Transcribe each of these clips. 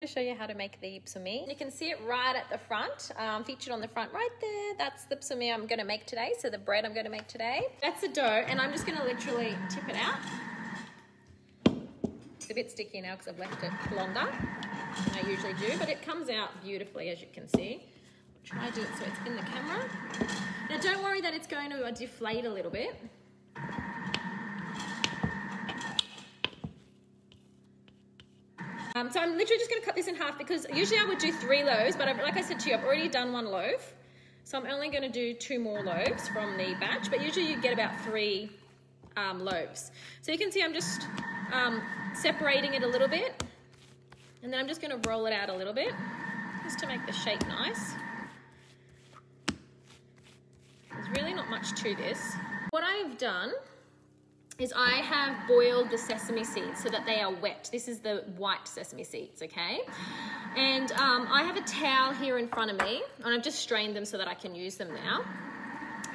show you how to make the psomi. You can see it right at the front, featured on the front right there. That's the psomi I'm going to make today, so the bread I'm going to make today. That's the dough, and I'm just going to literally tip it out. It's a bit sticky now because I've left it longer than I usually do, but it comes out beautifully, as you can see. I'll try to do it so it's in the camera. Now don't worry that it's going to deflate a little bit. So I'm literally just going to cut this in half because usually I would do 3 loaves, but like I said to you, I've already done 1 loaf. So I'm only going to do 2 more loaves from the batch, but usually you get about 3 loaves. So you can see I'm just separating it a little bit, and then I'm just going to roll it out a little bit just to make the shape nice. There's really not much to this. What I've done is I have boiled the sesame seeds so that they are wet. This is the white sesame seeds, okay? And I have a towel here in front of me, and I've just strained them so that I can use them now.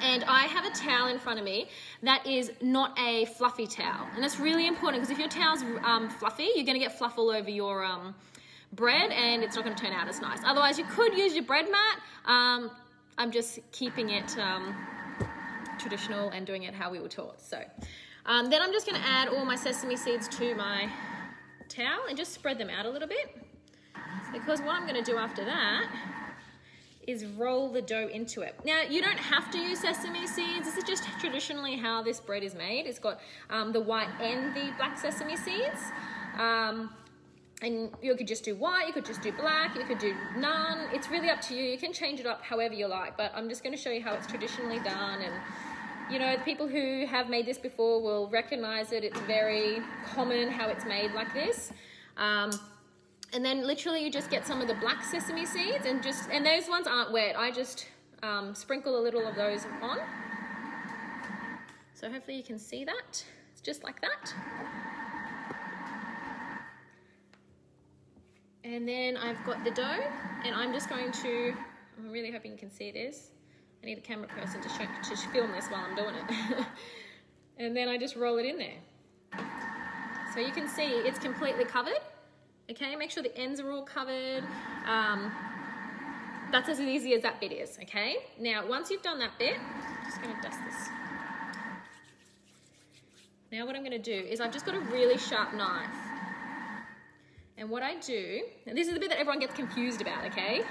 And I have a towel in front of me that is not a fluffy towel. And that's really important because if your towel's fluffy, you're gonna get fluff all over your bread and it's not gonna turn out as nice. Otherwise, you could use your bread mat. I'm just keeping it traditional and doing it how we were taught. So then I'm just going to add all my sesame seeds to my towel and just spread them out a little bit, because what I'm going to do after that is roll the dough into it. Now, you don't have to use sesame seeds. This is just traditionally how this bread is made. It's got the white and the black sesame seeds. And you could just do white, you could just do black, you could do none. It's really up to you. You can change it up however you like, but I'm just going to show you how it's traditionally done. And you know, the people who have made this before will recognize it. It's very common how it's made like this. And then literally you just get some of the black sesame seeds and those ones aren't wet. I just sprinkle a little of those on. So hopefully you can see that. It's just like that. And then I've got the dough, and I'm just going to, I'm really hoping you can see this. I need a camera person to film this while I'm doing it. And then I just roll it in there. So you can see it's completely covered. Okay, make sure the ends are all covered. That's as easy as that bit is, okay? Now, once you've done that bit, I'm just gonna dust this. Now what I'm gonna do is I've just got a really sharp knife. And what I do, and this is the bit that everyone gets confused about, okay?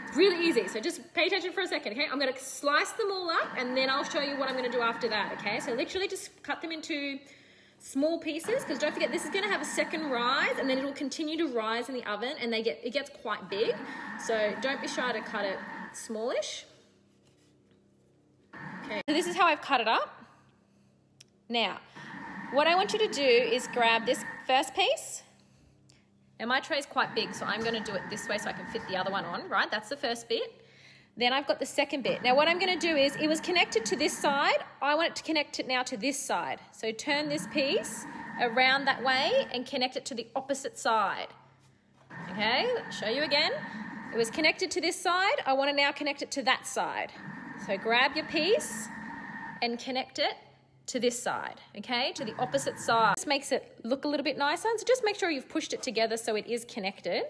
It's really easy, so just pay attention for a second, okay? I'm gonna slice them all up and then I'll show you what I'm gonna do after that, okay? So literally just cut them into small pieces, because don't forget this is gonna have a second rise and then it'll continue to rise in the oven and it gets quite big. So don't be shy to cut it smallish. Okay, so this is how I've cut it up. Now, what I want you to do is grab this first piece. Now my tray is quite big, so I'm going to do it this way so I can fit the other one on, right? That's the first bit. Then I've got the second bit. Now what I'm going to do is, it was connected to this side. I want it to connect it now to this side. So turn this piece around that way and connect it to the opposite side. Okay, let's show you again. It was connected to this side. I want to now connect it to that side. So grab your piece and connect it to this side, okay, to the opposite side. This makes it look a little bit nicer, so just make sure you've pushed it together so it is connected.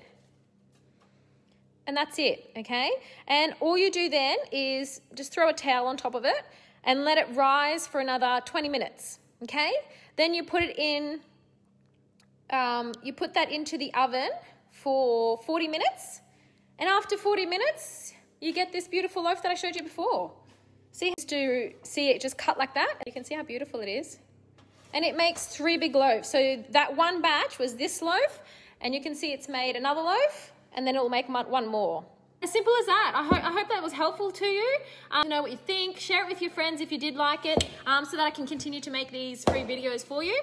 And that's it, okay? And all you do then is just throw a towel on top of it and let it rise for another 20 minutes, okay? Then you put it in, you put that into the oven for 40 minutes, and after 40 minutes, you get this beautiful loaf that I showed you before. See it just cut like that? You can see how beautiful it is. And it makes 3 big loaves. So that one batch was this loaf, and you can see it's made another loaf, and then it will make 1 more. As simple as that. I hope that was helpful to you. Know what you think. Share it with your friends if you did like it, so that I can continue to make these free videos for you.